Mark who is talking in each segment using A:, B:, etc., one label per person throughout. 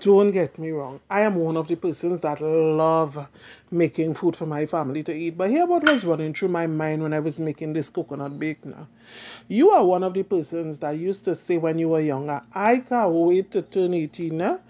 A: don't get me wrong, I am one of the persons that love making food for my family to eat. But here what was running through my mind when I was making this coconut bake now. You are one of the persons that used to say when you were younger, I can't wait to turn 18 now.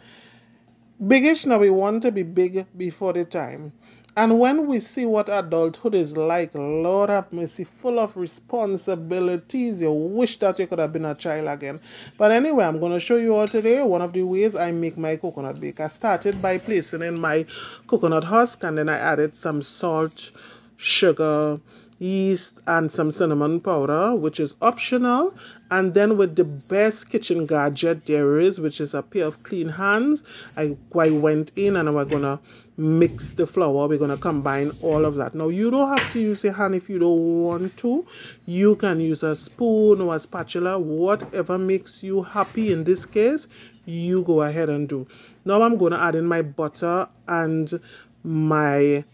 A: Biggish now, we want to be big before the time. And when we see what adulthood is like, Lord have mercy, full of responsibilities, you wish that you could have been a child again. But anyway, I'm going to show you all today one of the ways I make my coconut bake. I started by placing in my coconut husk, and then I added some salt, sugar, yeast, and some cinnamon powder, which is optional. And then with the best kitchen gadget there is, which is a pair of clean hands, I went in and we're going to mix the flour. We're going to combine all of that. Now, you don't have to use your hand if you don't want to. You can use a spoon or a spatula, whatever makes you happy. In this case, you go ahead and do. Now, I'm going to add in my butter and my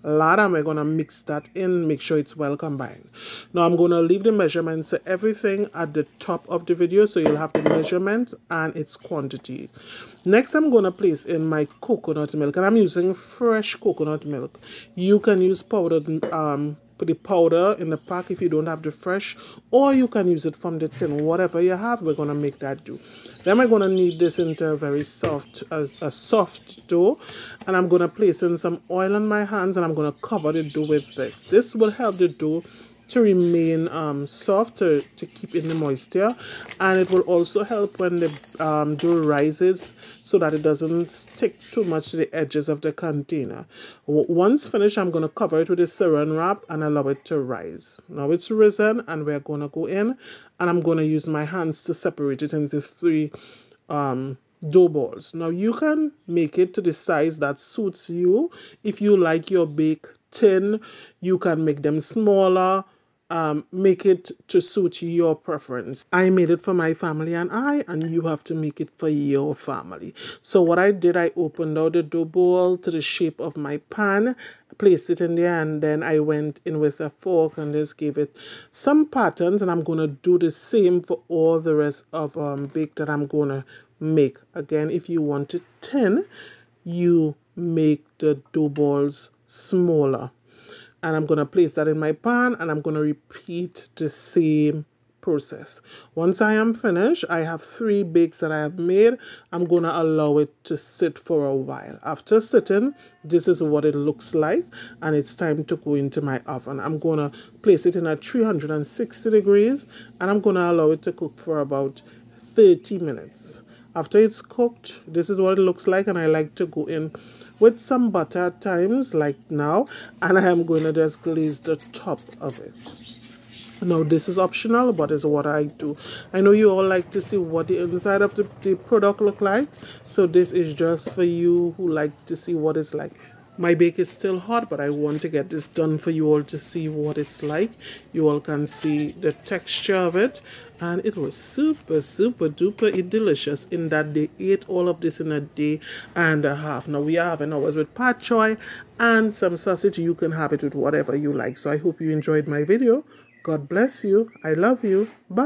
A: lard, and we're going to mix that in, make sure it's well combined. Now I'm going to leave the measurements, everything at the top of the video, so you'll have the measurement and its quantity. Next, I'm going to place in my coconut milk, and I'm using fresh coconut milk. You can use powdered put the powder in the pack if you don't have the fresh, or you can use it from the tin. Whatever you have, we're going to make that do. Then we're going to knead this into a very soft, a soft dough, and I'm going to place in some oil on my hands, and I'm going to cover the dough with this. This will help the dough to remain soft, to keep in the moisture, and it will also help when the dough rises so that it doesn't stick too much to the edges of the container. Once finished, I'm going to cover it with a saran wrap and allow it to rise. Now it's risen, and we're going to go in, and I'm going to use my hands to separate it into 3 dough balls. Now you can make it to the size that suits you. If you like your bake thin, you can make them smaller. Make it to suit your preference. I made it for my family and you have to make it for your family. So what I did, I opened out the dough ball to the shape of my pan, placed it in there, and then I went in with a fork and just gave it some patterns, and I'm going to do the same for all the rest of bake that I'm going to make. Again, if you want it thin, you make the dough balls smaller. And I'm going to place that in my pan, and I'm going to repeat the same process. Once I am finished, I have 3 bakes that I have made. I'm going to allow it to sit for a while. After sitting, this is what it looks like, and it's time to go into my oven. I'm going to place it in at 360 degrees, and I'm going to allow it to cook for about 30 minutes. After it's cooked, this is what it looks like, and I like to go in with some butter at times, like now, and I am going to just glaze the top of it. Now this is optional, but it's what I do. I know you all like to see what the inside of the product look like, so this is just for you who like to see what it's like. My bake is still hot, but I want to get this done for you all to see what it's like. You all can see the texture of it, and it was super duper delicious in that they ate all of this in a day and a half. Now we are having ours with pak choy and some sausage. You can have it with whatever you like. So I hope you enjoyed my video. God bless you. I love you. Bye.